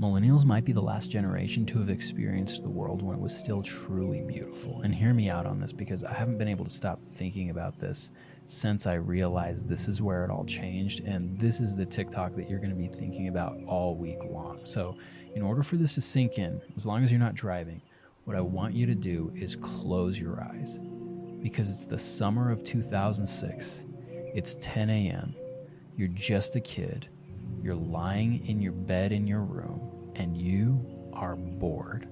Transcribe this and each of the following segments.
Millennials might be the last generation to have experienced the world when it was still truly beautiful. And hear me out on this, because I haven't been able to stop thinking about this since I realized this is where it all changed. And this is the TikTok that you're going to be thinking about all week long. So in order for this to sink in, as long as you're not driving, what I want you to do is close your eyes, because it's the summer of 2006. It's 10 a.m. You're just a kid. You're lying in your bed in your room, and you are bored.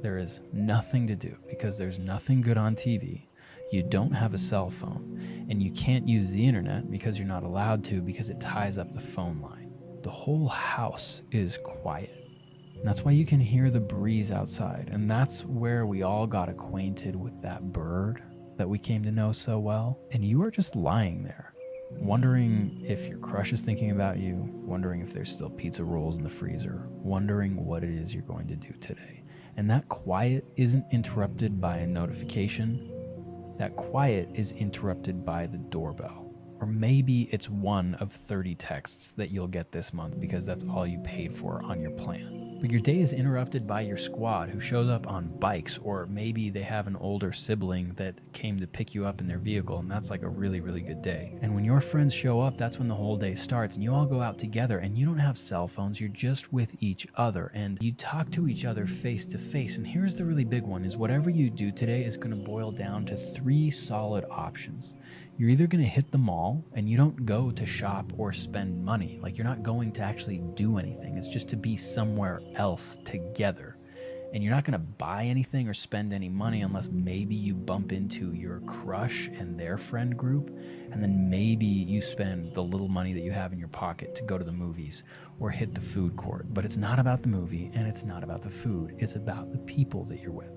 There is nothing to do because there's nothing good on TV. You don't have a cell phone, and you can't use the internet because you're not allowed to, because it ties up the phone line. The whole house is quiet. And that's why you can hear the breeze outside. And that's where we all got acquainted with that bird that we came to know so well. And you are just lying there, wondering if your crush is thinking about you, wondering if there's still pizza rolls in the freezer, wondering what it is you're going to do today. And that quiet isn't interrupted by a notification. That quiet is interrupted by the doorbell. Or maybe it's one of 30 texts that you'll get this month because that's all you paid for on your plan. But your day is interrupted by your squad who shows up on bikes, or maybe they have an older sibling that came to pick you up in their vehicle, and that's like a really, really good day. And when your friends show up, that's when the whole day starts, and you all go out together, and you don't have cell phones, you're just with each other, and you talk to each other face to face. And here's the really big one, is whatever you do today is going to boil down to 3 solid options. You're either going to hit the mall, and you don't go to shop or spend money. Like, you're not going to actually do anything. It's just to be somewhere else together. And you're not going to buy anything or spend any money unless maybe you bump into your crush and their friend group. And then maybe you spend the little money that you have in your pocket to go to the movies or hit the food court. But it's not about the movie, and it's not about the food. It's about the people that you're with.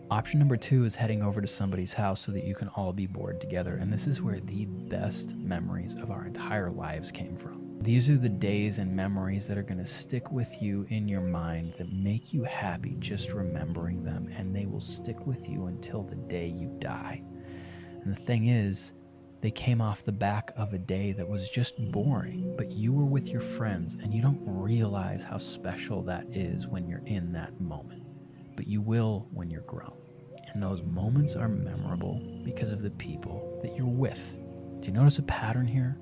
Option number 2 is heading over to somebody's house so that you can all be bored together. And this is where the best memories of our entire lives came from. These are the days and memories that are going to stick with you in your mind, that make you happy just remembering them, and they will stick with you until the day you die. And the thing is, they came off the back of a day that was just boring, but you were with your friends, and you don't realize how special that is when you're in that moment. But you will when you're grown. And those moments are memorable because of the people that you're with. Do you notice a pattern here?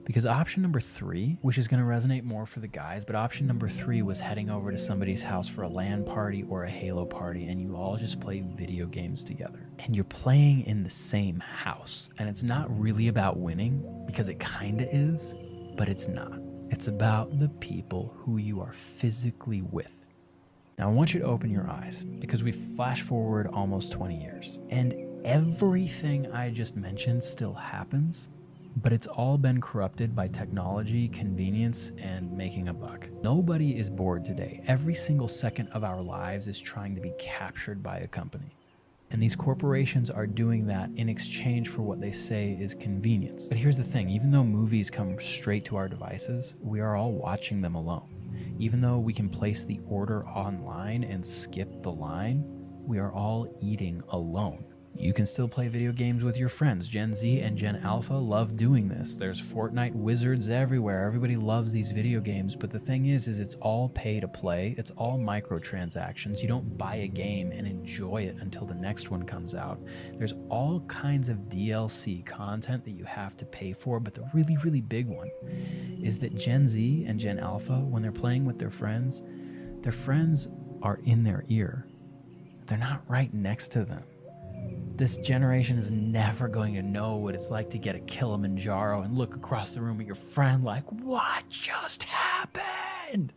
Because option number 3, which is going to resonate more for the guys, but option number 3 was heading over to somebody's house for a LAN party or a Halo party, and you all just play video games together. And you're playing in the same house. And it's not really about winning, because it kind of is, but it's not. It's about the people who you are physically with. Now, I want you to open your eyes, because we flash forward almost 20 years, and everything I just mentioned still happens, but it's all been corrupted by technology, convenience, and making a buck. Nobody is bored today. Every single second of our lives is trying to be captured by a company. And these corporations are doing that in exchange for what they say is convenience. But here's the thing, even though movies come straight to our devices, we are all watching them alone. Even though we can place the order online and skip the line, we are all eating alone. You can still play video games with your friends. Gen Z and Gen Alpha love doing this. There's Fortnite wizards everywhere. Everybody loves these video games, but the thing is it's all pay to play. It's all microtransactions. You don't buy a game and enjoy it until the next one comes out. There's all kinds of DLC content that you have to pay for, but the really, really big one is that Gen Z and Gen Alpha, when they're playing with their friends are in their ear. They're not right next to them. This generation is never going to know what it's like to get a Kilimanjaro and look across the room at your friend like, what just happened?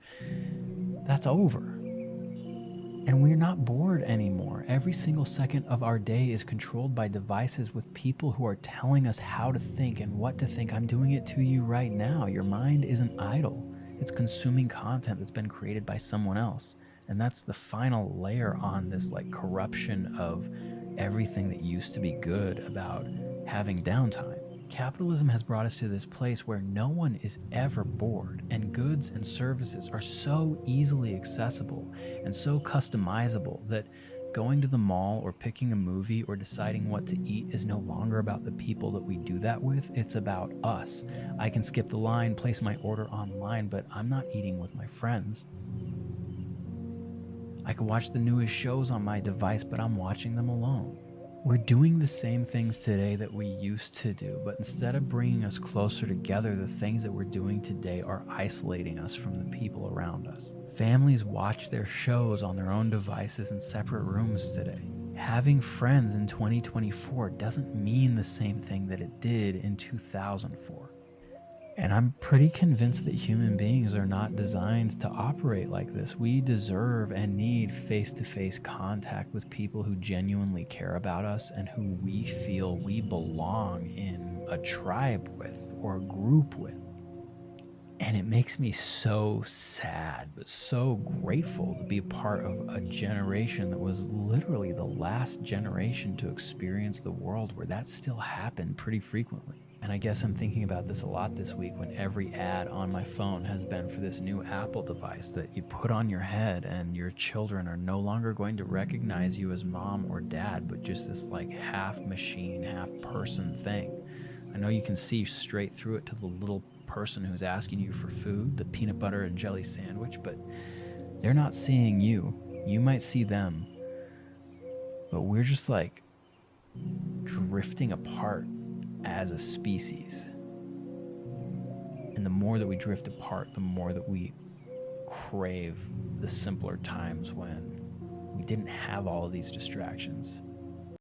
That's over. And we're not bored anymore. Every single second of our day is controlled by devices with people who are telling us how to think and what to think. I'm doing it to you right now. Your mind isn't idle. It's consuming content that's been created by someone else. And that's the final layer on this corruption of everything that used to be good about having downtime. Capitalism has brought us to this place where no one is ever bored, and goods and services are so easily accessible and so customizable that going to the mall or picking a movie or deciding what to eat is no longer about the people that we do that with. It's about us. I can skip the line, place my order online, but I'm not eating with my friends. I could watch the newest shows on my device, but I'm watching them alone. We're doing the same things today that we used to do, but instead of bringing us closer together, the things that we're doing today are isolating us from the people around us. Families watch their shows on their own devices in separate rooms today. Having friends in 2024 doesn't mean the same thing that it did in 2004. And I'm pretty convinced that human beings are not designed to operate like this. We deserve and need face-to-face contact with people who genuinely care about us and who we feel we belong in a tribe with or a group with. And it makes me so sad, but so grateful to be a part of a generation that was literally the last generation to experience the world where that still happened pretty frequently. And I guess I'm thinking about this a lot this week when every ad on my phone has been for this new Apple device that you put on your head, and your children are no longer going to recognize you as mom or dad, but just this like half machine, half person thing. I know you can see straight through it to the little person who's asking you for food, the peanut butter and jelly sandwich, but they're not seeing you. You might see them, but we're just like drifting apart as a species. And the more that we drift apart, the more that we crave the simpler times when we didn't have all of these distractions.